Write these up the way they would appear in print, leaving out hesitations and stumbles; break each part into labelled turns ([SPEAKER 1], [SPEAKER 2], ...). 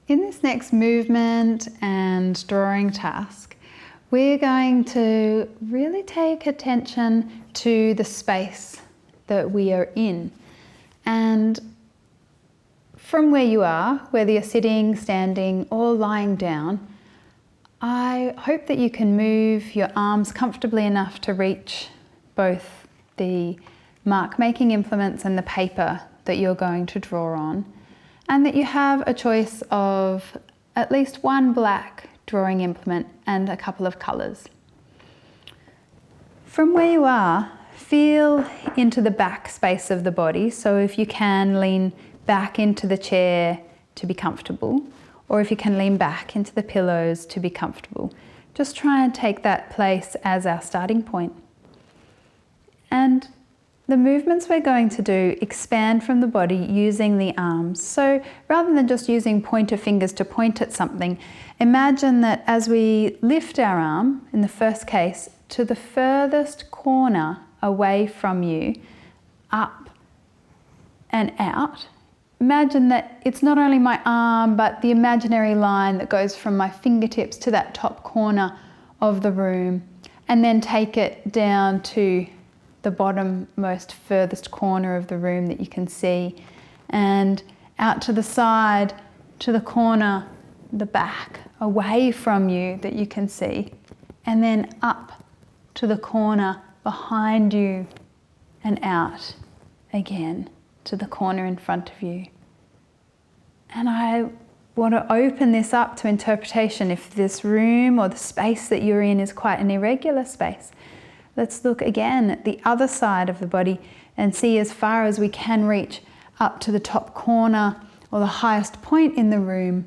[SPEAKER 1] In this next movement and drawing task, we're going to really take attention to the space that we are in. And from where you are, whether you're sitting, standing, or lying down, I hope that you can move your arms comfortably enough to reach both the mark-making implements and the paper that you're going to draw on, and that you have a choice of at least one black drawing implement and a couple of colours. From where you are, feel into the back space of the body. So if you can, lean back into the chair to be comfortable, or if you can lean back into the pillows to be comfortable. Just try and take that place as our starting point. And the movements we're going to do expand from the body using the arms. So rather than just using pointer fingers to point at something, imagine that as we lift our arm, in the first case, to the furthest corner away from you, up and out, imagine that it's not only my arm, but the imaginary line that goes from my fingertips to that top corner of the room, and then take it down to the bottommost furthest corner of the room that you can see, and out to the side, to the corner, the back, away from you that you can see, and then up to the corner behind you and out again to the corner in front of you. And I want to open this up to interpretation. If this room or the space that you're in is quite an irregular space, let's look again at the other side of the body and see as far as we can reach up to the top corner or the highest point in the room,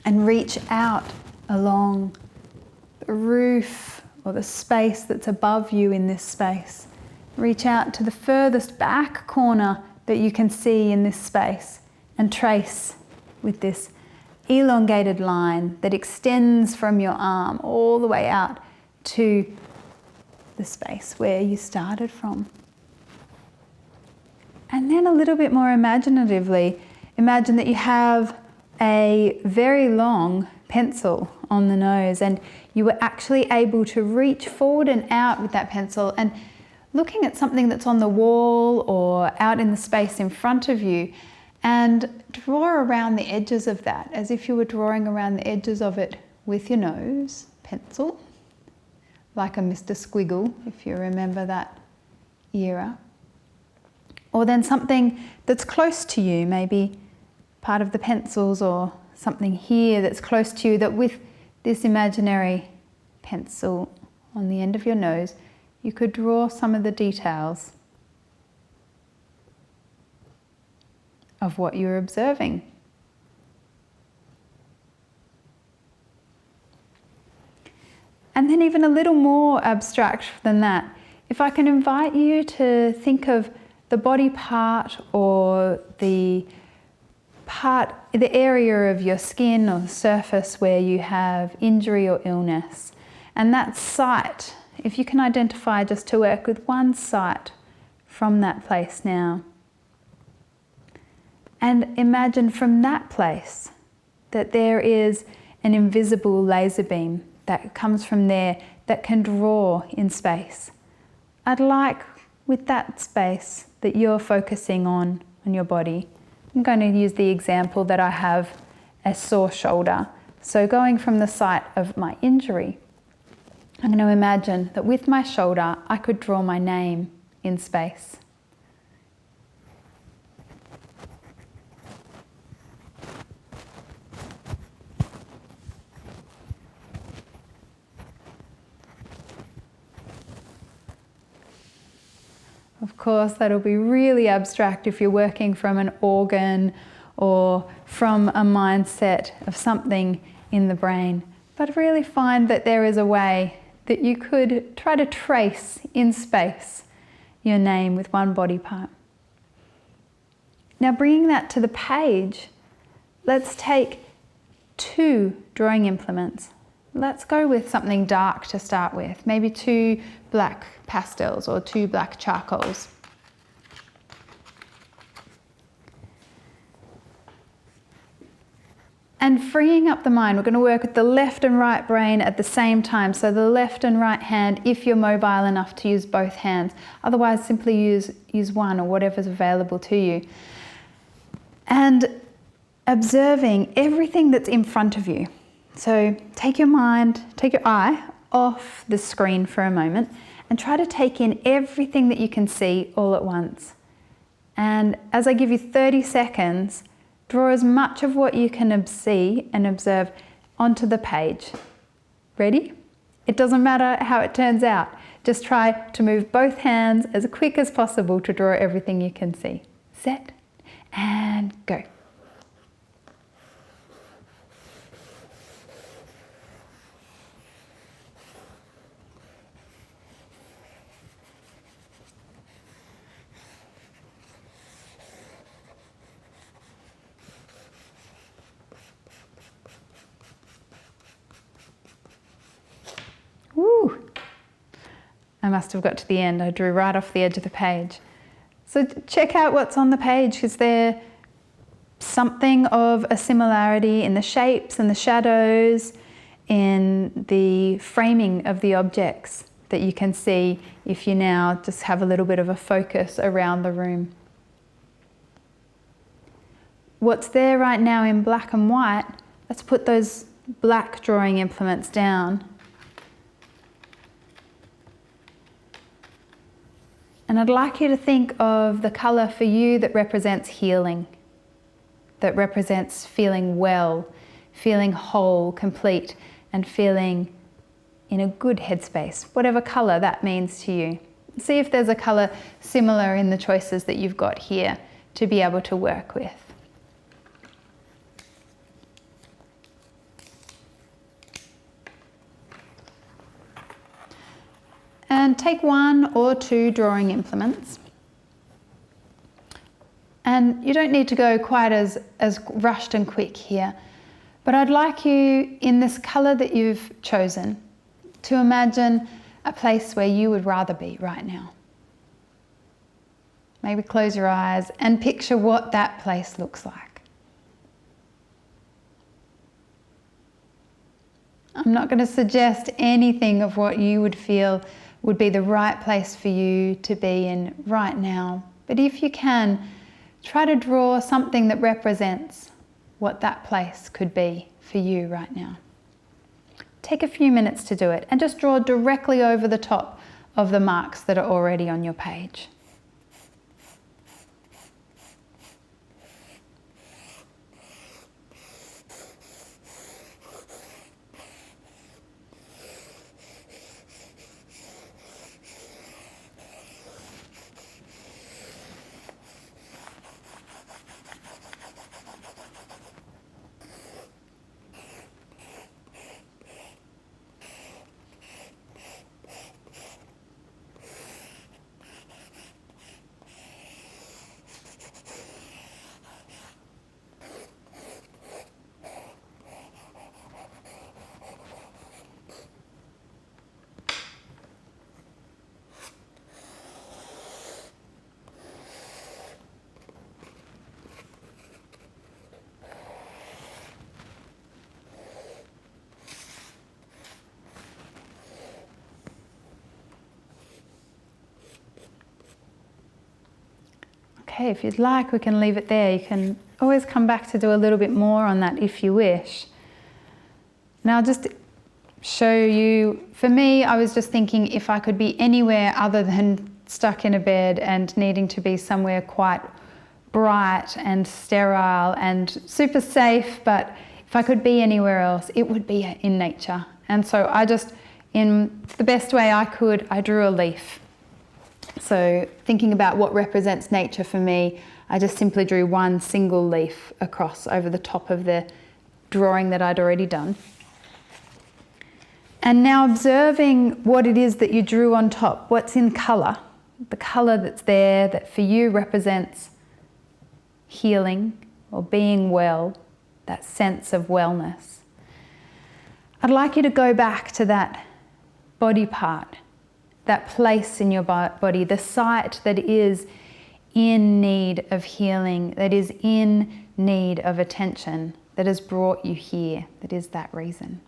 [SPEAKER 1] and reach out along the roof or the space that's above you in this space. Reach out to the furthest back corner that you can see in this space and trace with this elongated line that extends from your arm all the way out to the space where you started from. And then a little bit more imaginatively, imagine that you have a very long pencil on the nose, and you were actually able to reach forward and out with that pencil, and looking at something that's on the wall or out in the space in front of you, and draw around the edges of that as if you were drawing around the edges of it with your nose pencil, like a Mr. Squiggle, if you remember that era. Or then something that's close to you, maybe part of the pencils or something here that's close to you, that with this imaginary pencil on the end of your nose, you could draw some of the details of what you're observing. And then even a little more abstract than that, if I can invite you to think of the body part or the area of your skin or the surface where you have injury or illness, and that site, if you can identify just to work with one site from that place now. And imagine from that place that there is an invisible laser beam that comes from there that can draw in space. I'd like, with that space that you're focusing on your body, I'm going to use the example that I have a sore shoulder. So going from the site of my injury, I'm going to imagine that with my shoulder I could draw my name in space. Of course, that'll be really abstract if you're working from an organ or from a mindset of something in the brain. But really find that there is a way that you could try to trace in space your name with one body part. Now bringing that to the page, let's take 2 drawing implements. Let's go with something dark to start with, maybe 2 black pastels or 2 black charcoals. And freeing up the mind, we're going to work with the left and right brain at the same time. So the left and right hand, if you're mobile enough to use both hands. Otherwise, simply use one or whatever's available to you. And observing everything that's in front of you. So take your eye off the screen for a moment and try to take in everything that you can see all at once. And as I give you 30 seconds, draw as much of what you can see and observe onto the page. Ready? It doesn't matter how it turns out. Just try to move both hands as quick as possible to draw everything you can see. Set and go. Woo! I must have got to the end. I drew right off the edge of the page. So check out what's on the page. Is there something of a similarity in the shapes and the shadows, in the framing of the objects that you can see if you now just have a little bit of a focus around the room? What's there right now in black and white, let's put those black drawing implements down. And I'd like you to think of the colour for you that represents healing, that represents feeling well, feeling whole, complete, and feeling in a good headspace, whatever colour that means to you. See if there's a colour similar in the choices that you've got here to be able to work with. And take one or two drawing implements. And you don't need to go quite as rushed and quick here, but I'd like you, in this colour that you've chosen, to imagine a place where you would rather be right now. Maybe close your eyes and picture what that place looks like. I'm not going to suggest anything of what you would feel would be the right place for you to be in right now. But if you can, try to draw something that represents what that place could be for you right now. Take a few minutes to do it and just draw directly over the top of the marks that are already on your page. Okay, if you'd like, we can leave it there. You can always come back to do a little bit more on that if you wish. Now, I'll just show you, for me, I was just thinking if I could be anywhere other than stuck in a bed and needing to be somewhere quite bright and sterile and super safe, but if I could be anywhere else, it would be in nature. And so I just, in the best way I could, I drew a leaf. So thinking about what represents nature for me, I just simply drew one single leaf across over the top of the drawing that I'd already done. And now observing what it is that you drew on top, what's in colour, the colour that's there that for you represents healing or being well, that sense of wellness. I'd like you to go back to that body part, that place in your body, the site that is in need of healing, that is in need of attention, that has brought you here, that is that reason.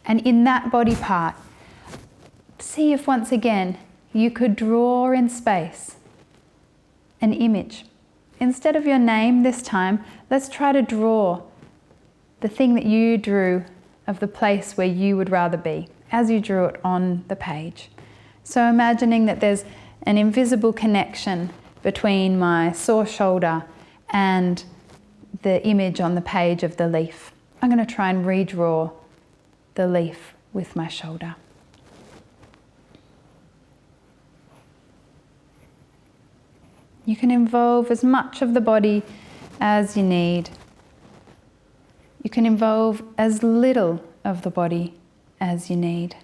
[SPEAKER 1] And in that body part, see if once again you could draw in space an image. Instead of your name this time, let's try to draw the thing that you drew of the place where you would rather be as you drew it on the page. So imagining that there's an invisible connection between my sore shoulder and the image on the page of the leaf. I'm going to try and redraw the leaf with my shoulder. You can involve as much of the body as you need. You can involve as little of the body as you need.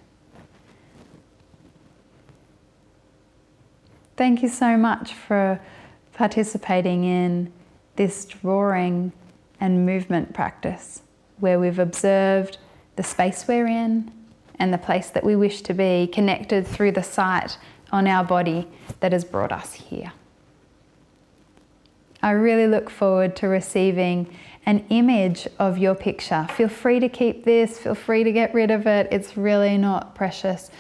[SPEAKER 1] Thank you so much for participating in this drawing and movement practice where we've observed the space we're in and the place that we wish to be, connected through the site on our body that has brought us here. I really look forward to receiving an image of your picture. Feel free to keep this, feel free to get rid of it. It's really not precious,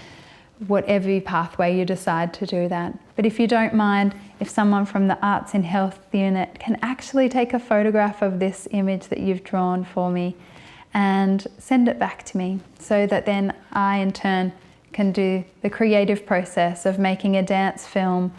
[SPEAKER 1] whatever pathway you decide to do that. But if you don't mind, if someone from the Arts in Health unit can actually take a photograph of this image that you've drawn for me and send it back to me, so that then I in turn can do the creative process of making a dance film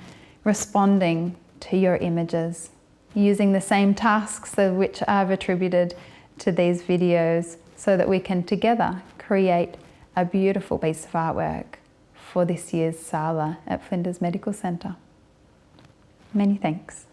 [SPEAKER 1] responding to your images, using the same tasks which I've attributed to these videos, so that we can together create a beautiful piece of artwork for this year's Sala at Flinders Medical Centre. Many thanks.